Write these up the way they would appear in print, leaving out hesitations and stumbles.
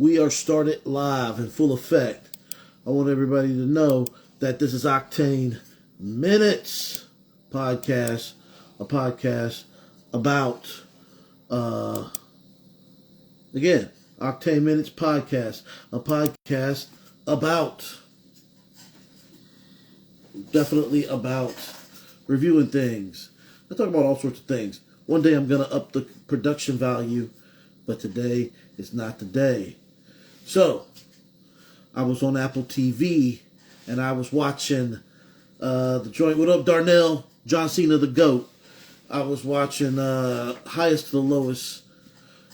We are started live in full effect. I want everybody to know that this is Oktane Minutes podcast, a podcast about, again, Oktane Minutes podcast, a podcast about, definitely about reviewing things. I talk about all sorts of things. One day I'm going to up the production value, but today is not the day. So, I was on Apple TV, and I was watching the joint. What up, Darnell? John Cena, the GOAT. I was watching Highest to the Lowest,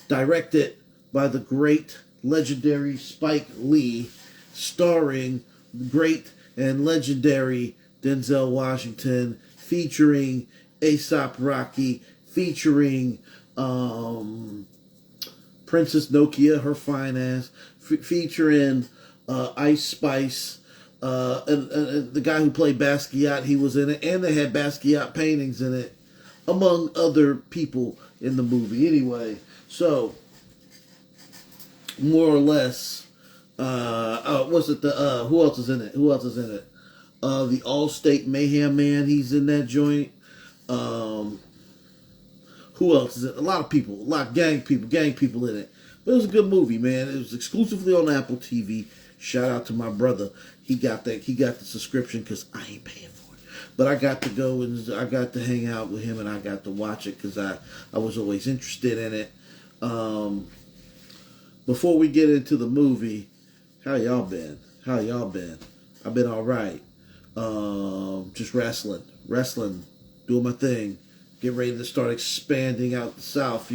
directed by the great, legendary Spike Lee, starring the great and legendary Denzel Washington, featuring A$AP Rocky, featuring Princess Nokia, her fine ass, featuring Ice Spice, and the guy who played Basquiat, he was in it, and they had Basquiat paintings in it, among other people in the movie. Anyway, so more or less, what's it? Who else is in it? The Allstate Mayhem Man, he's in that joint. Who else is it? A lot of people, a lot of gang people in it. But it was a good movie, man. It was exclusively on Apple TV. Shout out to my brother. He got the subscription because I ain't paying for it. But I got to go and I got to hang out with him and I got to watch it because I was always interested in it. Before we get into the movie, how y'all been? I've been all right. Just wrestling, doing my thing. Get ready to start expanding out the South,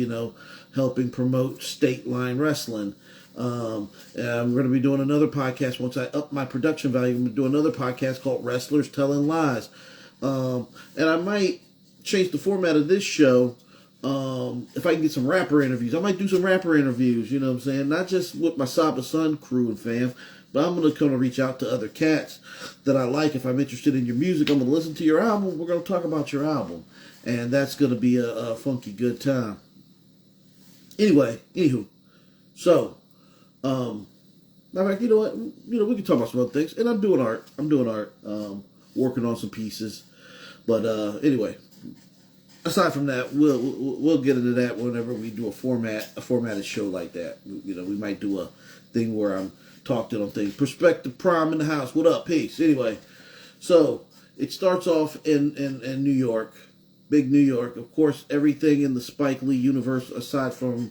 helping promote state line wrestling. And I'm going to be doing another podcast once I up my production value. I'm going to do another podcast called Wrestlers Telling Lies. And I might change the format of this show if I can get some rapper interviews. I might do some rapper interviews, you know what I'm saying? Not just with my Saba Sun crew and fam, but I'm going to kind of reach out to other cats that I like. If I'm interested in your music, I'm going to listen to your album. We're going to talk about your album. And that's going to be a funky good time. Anywho. So, matter of fact, you know what? We can talk about some other things. And I'm doing art. Working on some pieces. But anyway, aside from that, we'll get into that whenever we do a formatted show like that. We might do a thing where I'm talking on things. Perspective Prime in the house. What up? Peace. Anyway, so it starts off in New York. Big New York. Of course, everything in the Spike Lee universe, aside from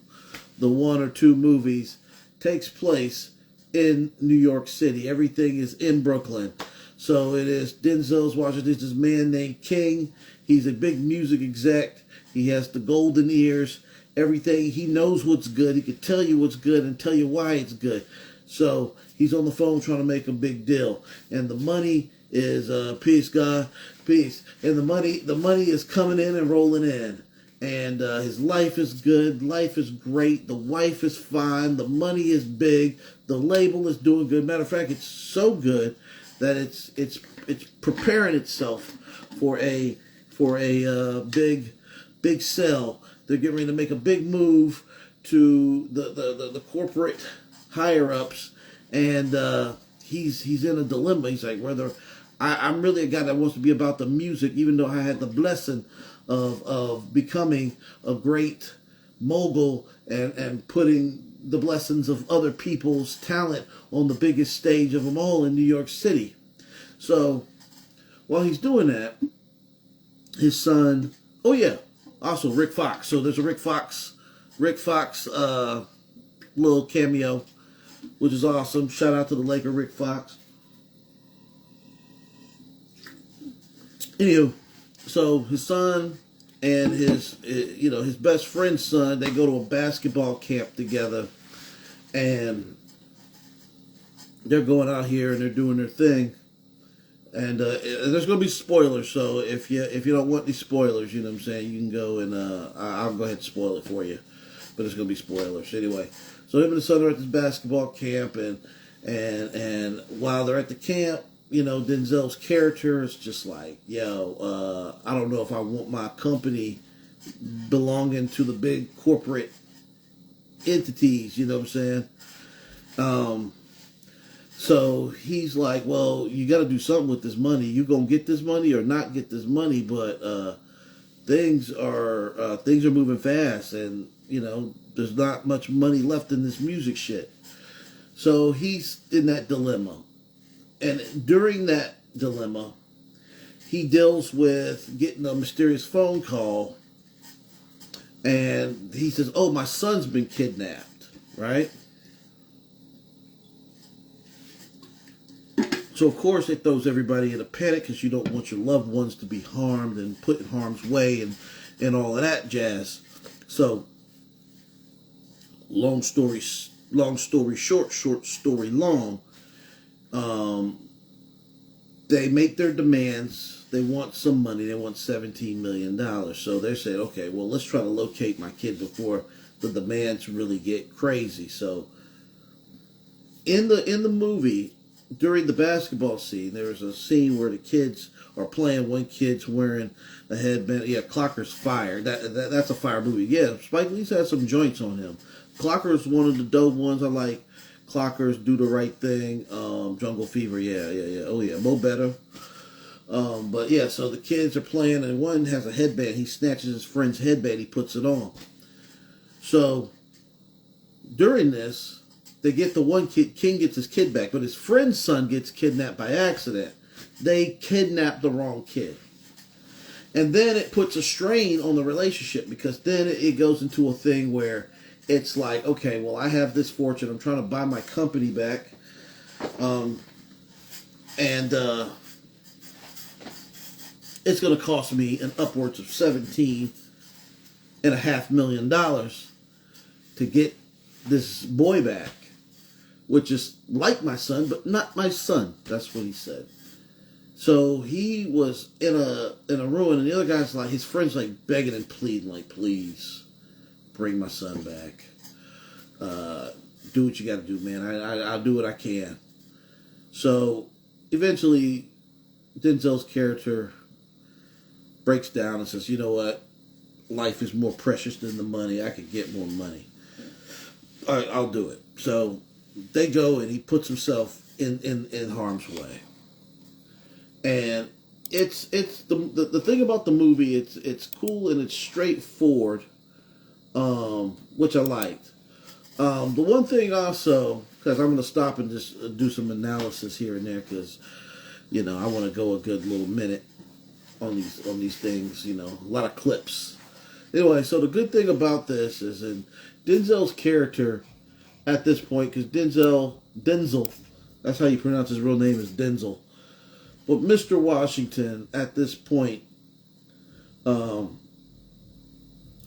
the one or two movies, takes place in New York City. Everything is in Brooklyn. So it is Denzel's Washington. There's this man named King. He's a big music exec. He has the golden ears. Everything. He knows what's good. He can tell you what's good and tell you why it's good. So he's on the phone trying to make a big deal. And the money is peace, God, peace. And the money is coming in and rolling in. And his life is good. Life is great. The wife is fine. The money is big. The label is doing good. Matter of fact, it's so good that it's preparing itself for a big sell. They're getting ready to make a big move to the corporate higher ups, and he's in a dilemma. He's like, whether I'm really a guy that wants to be about the music, even though I had the blessing of becoming a great mogul and putting the blessings of other people's talent on the biggest stage of them all in New York City. So while he's doing that, his son, also Rick Fox. So there's a Rick Fox little cameo, which is awesome. Shout out to the Laker Rick Fox. Anywho, so his son and his best friend's son, they go to a basketball camp together, and they're going out here and they're doing their thing. And there's going to be spoilers, so if you don't want any spoilers, you know what I'm saying, you can go and I'll go ahead and spoil it for you. But it's going to be spoilers anyway. So him and his son are at this basketball camp, and while they're at the camp, Denzel's character is just like, I don't know if I want my company belonging to the big corporate entities, you know what I'm saying? Um, so he's like, well, you got to do something with this money. You gonna get this money or not get this money? But things are moving fast, and there's not much money left in this music shit. So he's in that dilemma, and during that dilemma, he deals with getting a mysterious phone call, and he says, "Oh, my son's been kidnapped." Right? So of course it throws everybody in a panic because you don't want your loved ones to be harmed and put in harm's way and all of that jazz. So long story short, short story long. They make their demands. They want some money. They want $17 million. So they're saying, okay, well, let's try to locate my kid before the demands really get crazy. So in the movie, during the basketball scene, there's a scene where the kids are playing. One kid's wearing a headband. Yeah, Clocker's fire. That's a fire movie. Yeah, Spike Lee's had some joints on him. Clocker's one of the dope ones. I like Clocker's Do the Right Thing. Jungle Fever. Yeah. Oh yeah, Mo Better. But yeah, so the kids are playing, and one has a headband. He snatches his friend's headband. He puts it on. So during this, they get the one kid, King gets his kid back, but his friend's son gets kidnapped by accident. They kidnap the wrong kid. And then it puts a strain on the relationship because then it goes into a thing where it's like, okay, well, I have this fortune. I'm trying to buy my company back. And it's going to cost me an upwards of $17.5 million to get this boy back. Which is like my son, but not my son. That's what he said. So he was in a ruin, and the other guy's like, his friend's like begging and pleading, like, please bring my son back. Do what you got to do, man. I'll do what I can. So eventually, Denzel's character breaks down and says, you know what? Life is more precious than the money. I could get more money. All right, I'll do it. So they go, and he puts himself in harm's way. And it's the thing about the movie. It's cool and it's straightforward, which I liked. The one thing also, because I'm going to stop and just do some analysis here and there, because I want to go a good little minute on these things. A lot of clips. Anyway, so the good thing about this is in Denzel's character. At this point, because Denzel, that's how you pronounce his real name, is Denzel. But Mr. Washington, at this point, kind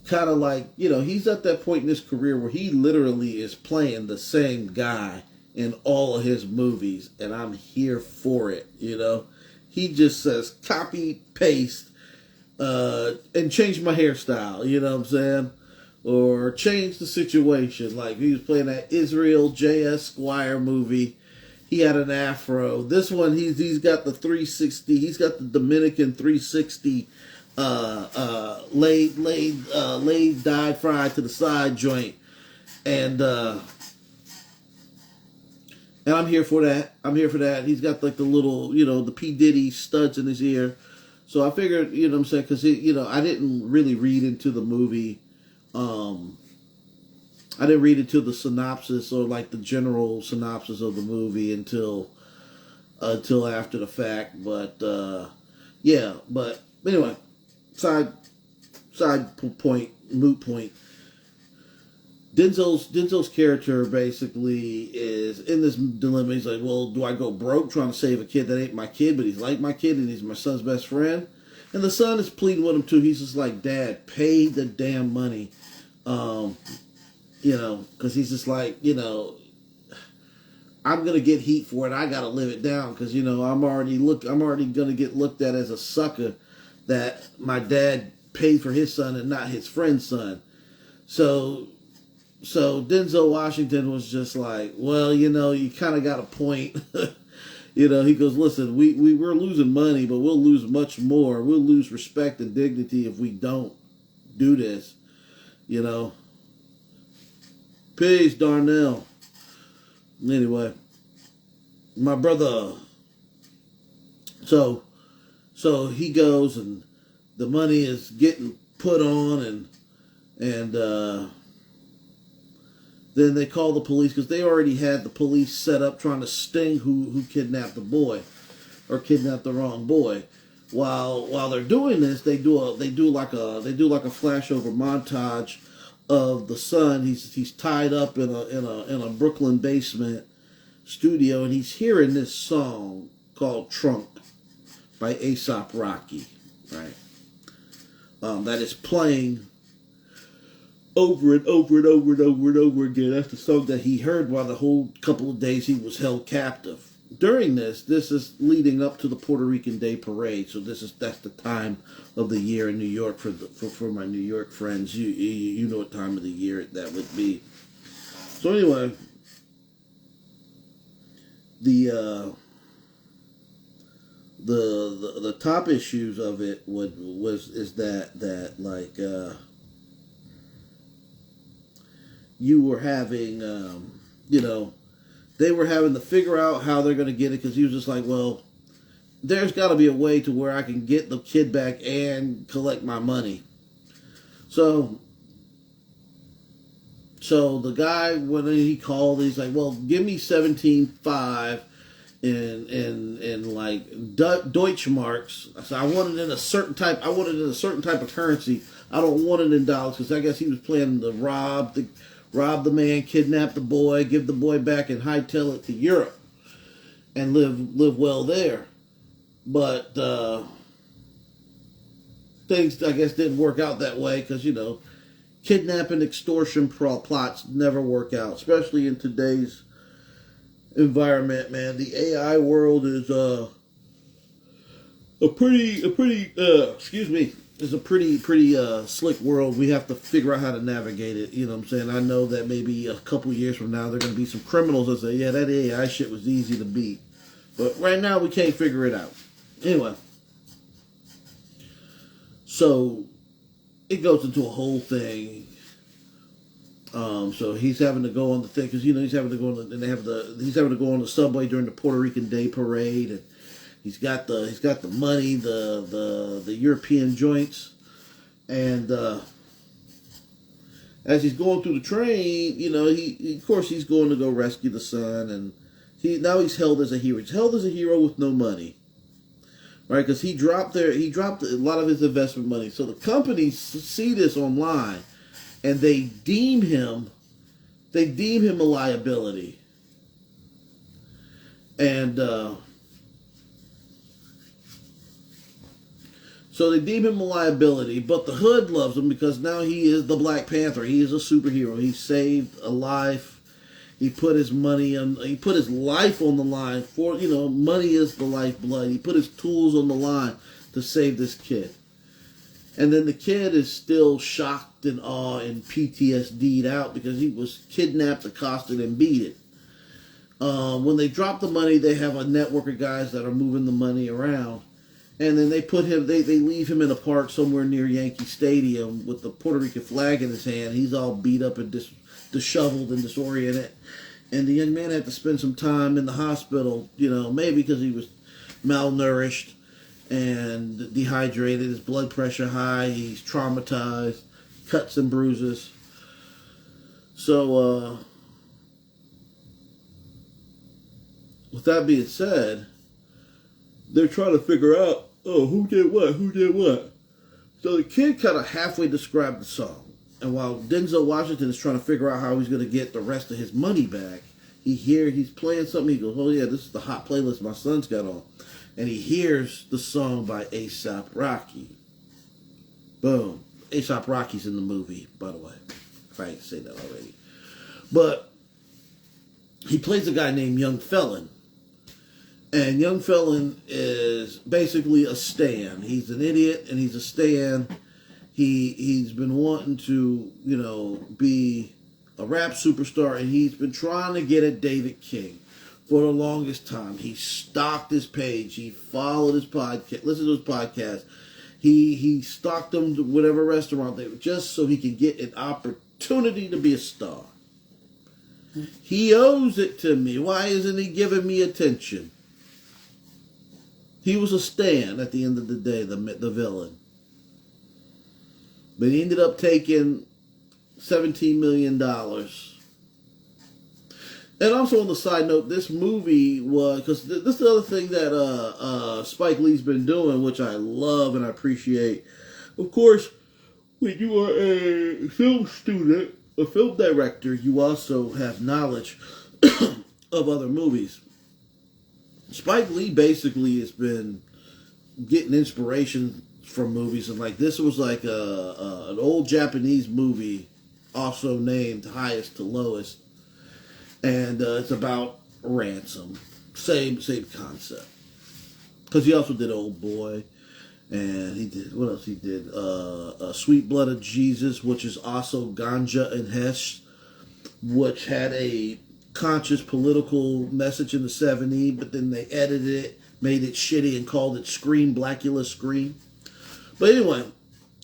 of like, he's at that point in his career where he literally is playing the same guy in all of his movies, and I'm here for it, He just says, copy, paste, and change my hairstyle, you know what I'm saying? Or change the situation. Like he was playing that Israel J.S. Squire movie. He had an afro. This one, he's got the 360. He's got the Dominican 360 laid, dyed, fried to the side joint. And I'm here for that. He's got like the little, the P. Diddy studs in his ear. So I figured, what I'm saying, because, I didn't really read into the movie. I didn't read into the synopsis or like the general synopsis of the movie until after the fact. But yeah. But anyway, side point, moot point. Denzel's character basically is in this dilemma. He's like, well, do I go broke trying to save a kid that ain't my kid, but he's like my kid and he's my son's best friend? And the son is pleading with him too. He's just like, Dad, pay the damn money. Because he's just like, I'm gonna get heat for it. I gotta live it down because I'm already gonna get looked at as a sucker that my dad paid for his son and not his friend's son. So Denzel Washington was just like, well, you kind of got a point. He goes, listen, we're losing money, but we'll lose much more. We'll lose respect and dignity if we don't do this. Peace, Darnell. Anyway, my brother. So he goes and the money is getting put on and then they call the police because they already had the police set up trying to sting who kidnapped the boy or kidnapped the wrong boy. While they're doing this, they do like a flashover montage of the son. He's tied up in a Brooklyn basement studio and he's hearing this song called "Trunk" by A$AP Rocky, right? That is playing over and over and over and over and over again. That's the song that he heard while the whole couple of days he was held captive. During this is leading up to the Puerto Rican Day Parade. So that's the time of the year in New York for my New York friends. You know what time of the year that would be. So anyway, the top issues of it is that like you were having they were having to figure out how they're going to get it because he was just like, well, there's got to be a way to where I can get the kid back and collect my money. So the guy, when he called, he's like, well, give me 17.5 in like Deutschmarks. So I want it in a certain type. I want it in a certain type of currency. I don't want it in dollars because I guess he was planning to rob the man, kidnap the boy, give the boy back, and hightail it to Europe and live well there. But things, I guess, didn't work out that way because, kidnapping, extortion plots never work out, especially in today's environment, man. The AI world is a pretty slick world. We have to figure out how to navigate it. You know what I'm saying? I know that maybe a couple years from now, there are going to be some criminals that say, yeah, that AI shit was easy to beat. But right now, we can't figure it out. Anyway. So, it goes into a whole thing. So he's having to go on the thing, because, he's having to go on he's having to go on the subway during the Puerto Rican Day Parade, and he's got the money, the European joints, and as he's going through the train, he of course he's going to go rescue the son, and he's held as a hero. He's held as a hero with no money, right? Because he dropped a lot of his investment money. So the companies see this online, and they deem him a liability, and so they deem him a liability, but the hood loves him because now he is the Black Panther. He is a superhero. He saved a life. He put his life on the line for, money is the lifeblood. He put his tools on the line to save this kid. And then the kid is still shocked and awe and PTSD'd out because he was kidnapped, accosted, and beaten. When they drop the money, they have a network of guys that are moving the money around. And then they leave him in a park somewhere near Yankee Stadium with the Puerto Rican flag in his hand. He's all beat up and disheveled and disoriented. And the young man had to spend some time in the hospital, maybe because he was malnourished and dehydrated, his blood pressure high, he's traumatized, cuts and bruises. So, with that being said, they're trying to figure out, who did what. So the kid kind of halfway described the song. And while Denzel Washington is trying to figure out how he's going to get the rest of his money back, he's playing something. He goes, oh yeah, this is the hot playlist my son's got on. And he hears the song by A$AP Rocky. Boom. A$AP Rocky's in the movie, by the way. If I ain't say that already. But he plays a guy named Young Felon. And Young Felon is basically a stan. He's an idiot and he's a stan. He's been wanting to, be a rap superstar, and he's been trying to get at David King for the longest time. He stalked his page. He followed his podcast, listened to his podcast. He stalked him to whatever restaurant they were, just so he could get an opportunity to be a star. He owes it to me. Why isn't he giving me attention? He was a Stan at the end of the day, the villain. But he ended up taking $17 million. And also on the side note, this movie was, because this is the other thing that Spike Lee's been doing, which I love and I appreciate. Of course, when you are a film student, a film director, you also have knowledge of other movies. Spike Lee basically has been getting inspiration from movies, and like this was like an old Japanese movie, also named Highest to Lowest, and it's about ransom. Same concept. Because he also did Old Boy, and he did what else? He did Sweet Blood of Jesus, which is also Ganja and Hesh, which had a conscious political message in the 70s, but then they edited it, made it shitty, and called it Scream, Blackula Scream. But anyway,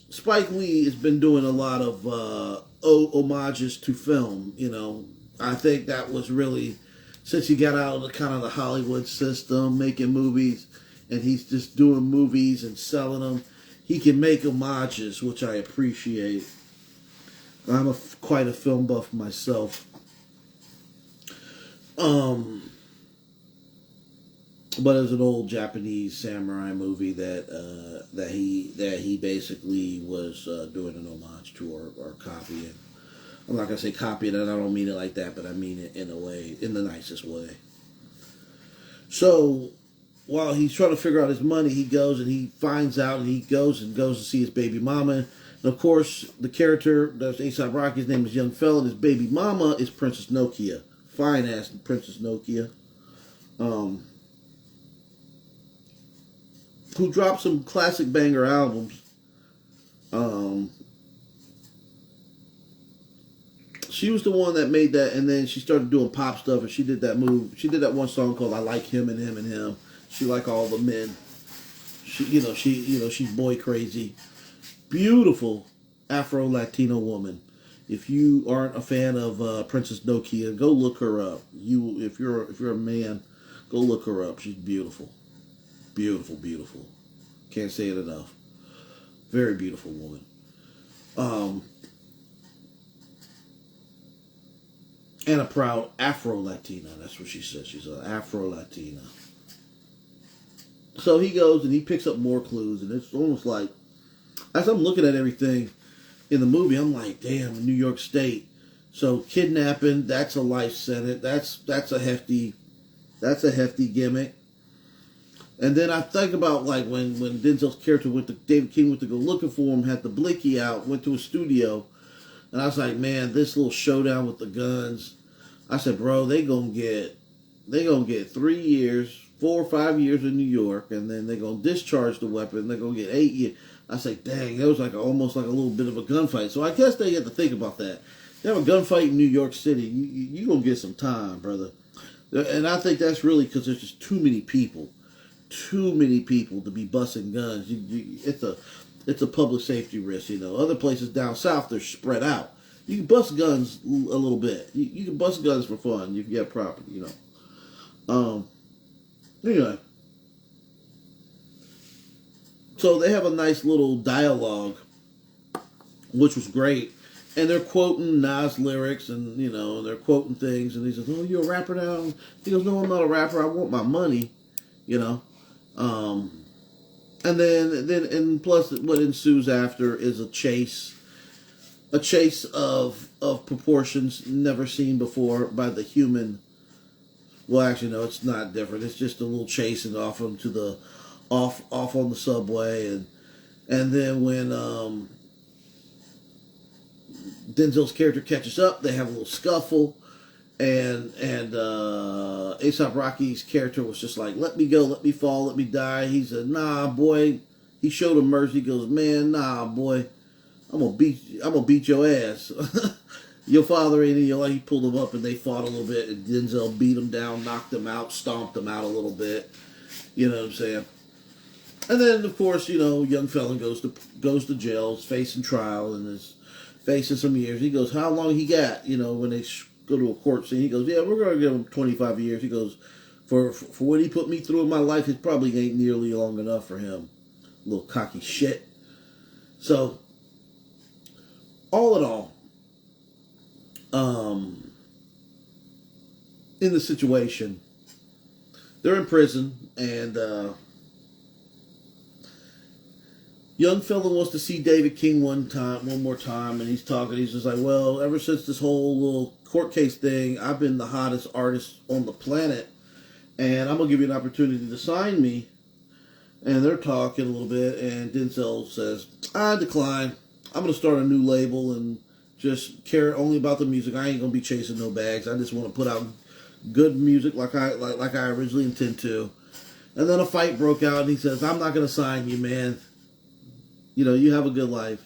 Spike Lee has been doing a lot of homages to film. You know, I think that was really, since he got out of the kind of the Hollywood system, making movies, and he's just doing movies and selling them, he can make homages, which I appreciate. I'm quite a film buff myself. But it was an old Japanese samurai movie that he basically was doing an homage to or copying. I'm not gonna say copying, and I don't mean it like that, but I mean it in a way, in the nicest way. So while he's trying to figure out his money, he goes and he finds out, and he goes to see his baby mama. And of course, the character that's A$AP Rocky's name is Young Fella, and his baby mama is Princess Nokia. Fine ass Princess Nokia. Who dropped some classic banger albums. She was the one that made that, and then she started doing pop stuff, and she did that move. She did that one song called "I Like Him and Him and Him." She like all the men. She's boy crazy. Beautiful Afro Latino woman. If you aren't a fan of Princess Nokia, go look her up. If you're a man, go look her up. She's beautiful. Beautiful, beautiful. Can't say it enough. Very beautiful woman. And a proud Afro-Latina. That's what she says. She's an Afro-Latina. So he goes and he picks up more clues. And it's almost like, as I'm looking at everything in the movie, I'm like, damn, New York State. So kidnapping, that's a life sentence. That's a hefty gimmick. And then I think about like when Denzel's character David King went to go looking for him, had the blicky out, went to a studio, and I was like, man, this little showdown with the guns. I said, bro, they gonna get 3 years, 4 or 5 years in New York, and then they're gonna discharge the weapon. They're gonna get 8 years. I was like, dang, that was like almost like a little bit of a gunfight. So I guess they had to think about that. You have a gunfight in New York City, you gonna get some time, brother. And I think that's really because there's just too many people to be busting guns. It's a public safety risk. You know, other places down south they're spread out. You can bust guns a little bit. You can bust guns for fun. You can get property. You know. Anyway, so they have a nice little dialogue, which was great. And they're quoting Nas lyrics, and you know they're quoting things. And he says, "Oh, you're a rapper now?" He goes, "No, I'm not a rapper. I want my money." You know. And then plus what ensues after is a chase of proportions never seen before by the human. Well, actually, no, it's not different. It's just a little chasing off them to the off on the subway, and then when Denzel's character catches up, they have a little scuffle. And A$AP Rocky's character was just like, let me go, let me fall, let me die. He said, nah, boy. He showed him mercy. He goes, man, nah, boy. I'm gonna beat your ass. Your father ain't in your life. He pulled him up and they fought a little bit. And Denzel beat him down, knocked him out, stomped him out a little bit. You know what I'm saying? And then, of course, you know, young fella goes to jail, is facing trial, and is facing some years. He goes, how long he got? You know, when they go to a court scene. He goes, yeah, we're going to give him 25 years. He goes, for what he put me through in my life, it probably ain't nearly long enough for him. Little cocky shit. So, all in all, in the situation, they're in prison, and young fella wants to see David King one more time, and he's talking. He's just like, well, ever since this whole little court case thing, I've been the hottest artist on the planet, and I'm gonna give you an opportunity to sign me. And they're talking a little bit, and Denzel says, I decline. I'm gonna start a new label and just care only about the music. I ain't gonna be chasing no bags. I just want to put out good music like I originally intend to. And then a fight broke out, and he says, I'm not gonna sign you, man. You know, you have a good life.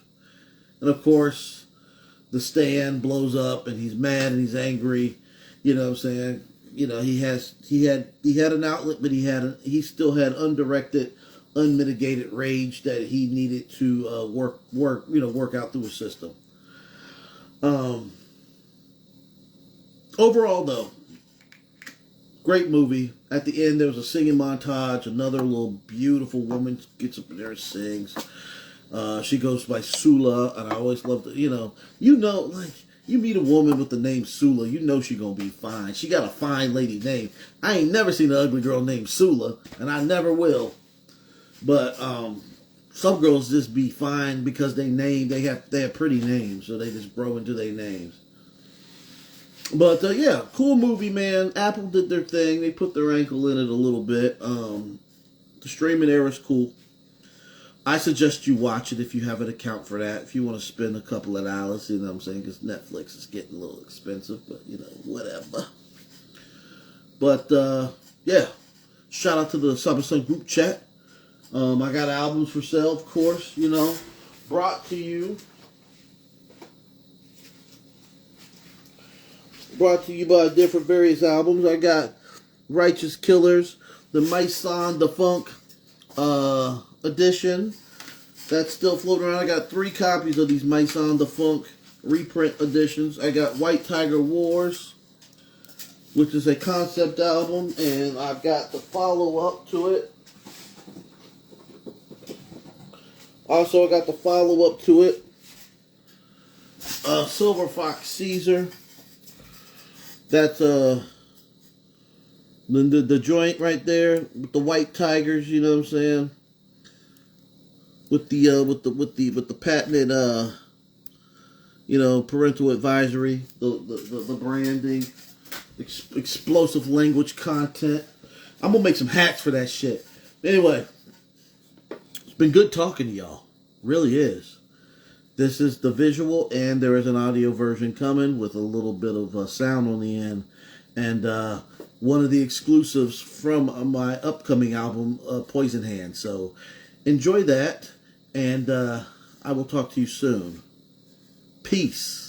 And of course, the stand blows up, and he's mad and he's angry. You know what I'm saying? You know, he had an outlet, but he still had undirected, unmitigated rage that he needed to work out through his system. Overall, though, great movie. At the end, there was a singing montage. Another little beautiful woman gets up in there and sings. She goes by Sula, and I always loved it. You meet a woman with the name Sula, you know she gonna be fine. She got a fine lady name. I ain't never seen an ugly girl named Sula, and I never will. But some girls just be fine because they have pretty names, so they just grow into their names. But yeah, cool movie, man. Apple did their thing. They put their ankle in it a little bit. The streaming era is cool. I suggest you watch it if you have an account for that. If you want to spend a couple of dollars, you know what I'm saying? Because Netflix is getting a little expensive, but, whatever. But, yeah. Shout out to the Summer Sun group chat. I got albums for sale, of course, brought to you by different various albums. I got Righteous Killers, the Maison de Funk, edition that's still floating around. I got 3 copies of these Maison de Funk reprint editions. I got White Tiger Wars, which is a concept album, and I've got the follow-up to it. Also, I got the follow-up to it, Silver Fox Caesar. That's the joint right there with the white tigers. You know what I'm saying? With the patented parental advisory, the branding, explosive language content. I'm gonna make some hats for that shit. Anyway, it's been good talking to y'all. Really is. This is the visual, and there is an audio version coming with a little bit of sound on the end, and one of the exclusives from my upcoming album, Poison Hand. So enjoy that. And I will talk to you soon. Peace.